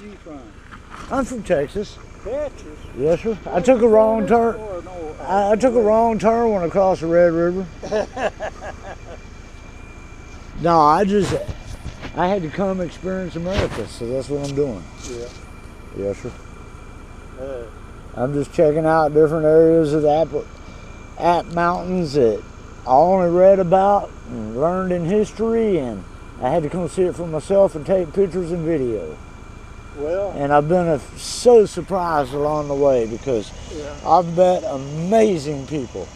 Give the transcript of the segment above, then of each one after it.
you from? I'm from Texas. Texas? Yes, sir. I took a wrong turn. I took a wrong turn when I crossed the Red River. No, I had to come experience America, so that's what I'm doing. Yeah. Yes, sir. I'm just checking out different areas of the App Mountains that I only read about and learned in history, and I had to come see it for myself and take pictures and video. Well, and I've been so surprised along the way because I've met amazing people,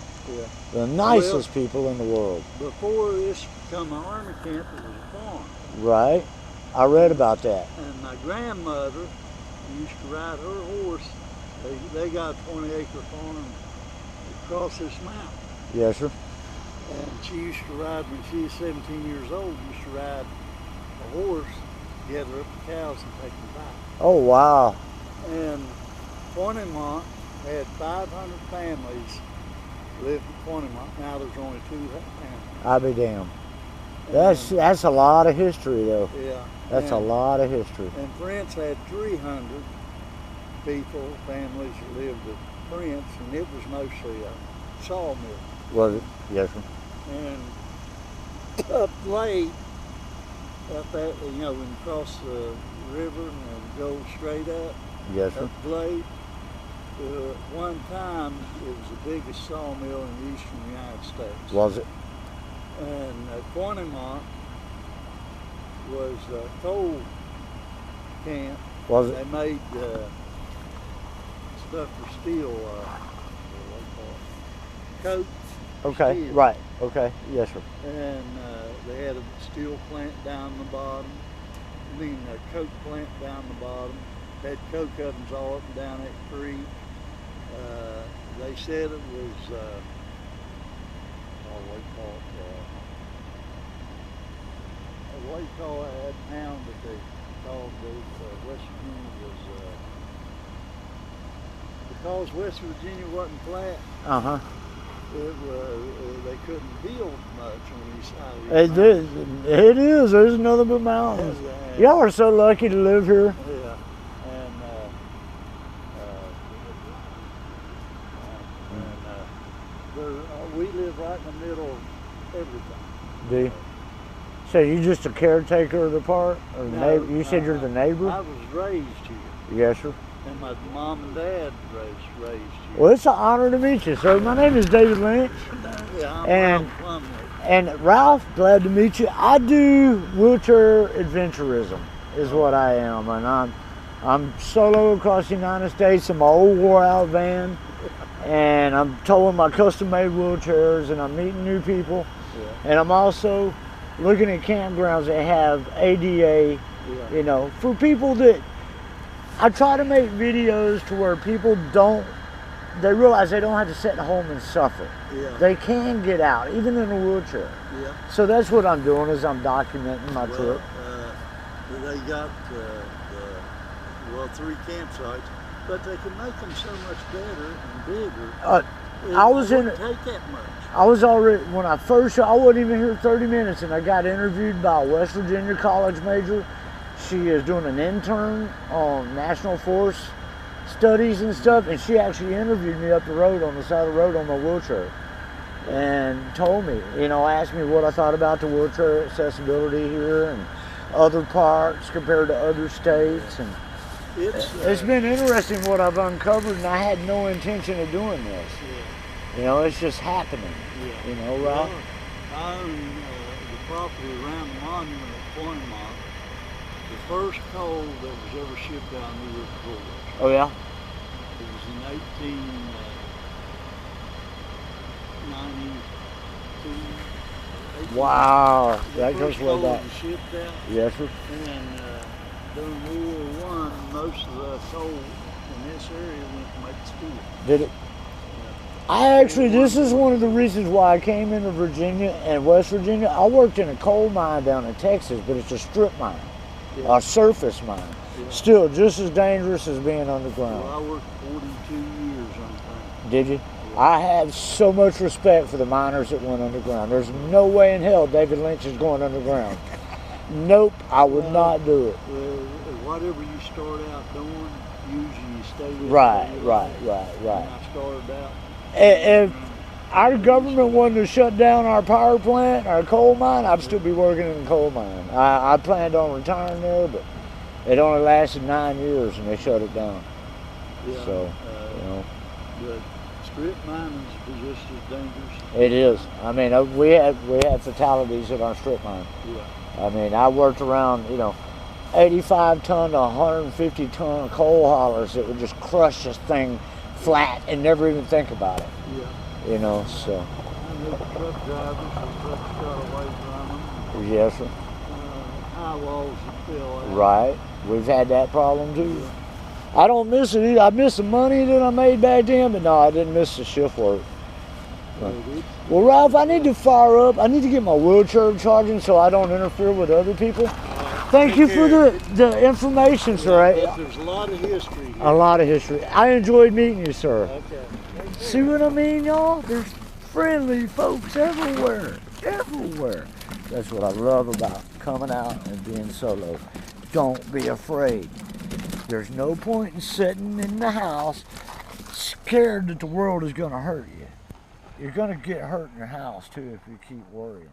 the nicest people in the world. Before this became an army camp, it was a farm. Right, I read about that. And my grandmother used to ride her horse. They got a 20-acre farm across this mountain. Yes, sir. And she used to ride, when she was 17 years old, used to ride a horse, gather up the cows and take them back. Oh, wow. And Pointemont had 500 families lived in Pointemont. Now there's only 2 families. I'll be damned. That's a lot of history, though. Yeah. That's a lot of history. And Prince had 300 people, families that lived at Prince, and it was mostly a sawmill. Was it? Yes, sir. And up late, up that, when you cross the river and go straight up, yes, sir. Up late, one time it was the biggest sawmill in the eastern United States. Was it? And Pointemont was a coal camp. Was it? They made stuff for steel, coats. Okay, steel. right, okay, yes, sir. And they had a steel plant down the bottom, a coke plant down the bottom. They had coke ovens all up and down that creek. They said it was, what do you call that town that they called West Virginia was, because West Virginia wasn't flat. Uh-huh. They couldn't build much on these sides. It is. There's nothing but mountains. Y'all are so lucky to live here. Yeah. And we live right in the middle of everything. Do you? So you just a caretaker of the park? Or No, you said you're the neighbor? I was raised here. Yes, sir. And my mom and dad raised here. Well, it's an honor to meet you, sir. My name is David Lynch. Yeah, and Ralph Plumley. And Ralph, glad to meet you. I do wheelchair adventurism, is what I am, and I'm solo across the United States in my old wore-out van, and I'm towing my custom-made wheelchairs, and I'm meeting new people, and I'm also looking at campgrounds that have ADA, for people that I try to make videos to where people they realize they don't have to sit at home and suffer. Yeah. They can get out, even in a wheelchair. Yeah. So that's what I'm doing, is I'm documenting my trip. They got 3 campsites, but they can make them so much better and bigger. It wouldn't take that much. I was already, when I wasn't even here 30 minutes, and I got interviewed by a West Virginia college major. She is doing an intern on National Forest studies and stuff, and she actually interviewed me up the road, on the side of the road, on my wheelchair, and told me, asked me what I thought about the wheelchair accessibility here and other parks compared to other states. And it's been interesting what I've uncovered, and I had no intention of doing this. It's just happening. Right? I own the property around the monument at Pointemont. The first coal that was ever shipped down the river before. Oh, yeah? It was in 1892. Wow, that goes way back. Shipped out. Yes, sir. And during World War I, most of the coal in this area went to make steel. Did it? This is one of the reasons why I came into Virginia and West Virginia. I worked in a coal mine down in Texas, but it's a strip mine, a surface mine. Still just as dangerous as being underground. Well, I worked 42 years on that. Did you? I have so much respect for the miners that went underground. There's no way in hell David Lynch is going underground. Nope, I would not do it. Whatever you start out doing, usually you stay with it. Right. When I started out. If our government wanted to shut down our power plant, our coal mine, I'd still be working in the coal mine. I planned on retiring there, but it only lasted 9 years and they shut it down. Yeah, So, you know. The strip mining is just as dangerous. It is. I mean, we had fatalities at our strip mine. Yeah. I mean, I worked around, 85 ton to 150 ton coal haulers that would just crush this thing flat and never even think about it. Yeah. So. I know truck drivers, the trucks got away from them. Yes, sir. High walls that fill out. Right. We've had that problem too. I don't miss it either. I miss the money that I made back then, but no, I didn't miss the shift work. Well, Ralph, I need to fire up. I need to get my wheelchair charging so I don't interfere with other people. Thank you for the information, sir. There's a lot of history here. A lot of history. I enjoyed meeting you, sir. Okay. See what I mean, y'all? There's friendly folks everywhere. Everywhere. That's what I love about coming out and being solo. Don't be afraid. There's no point in sitting in the house scared that the world is going to hurt you. You're going to get hurt in your house, too, if you keep worrying.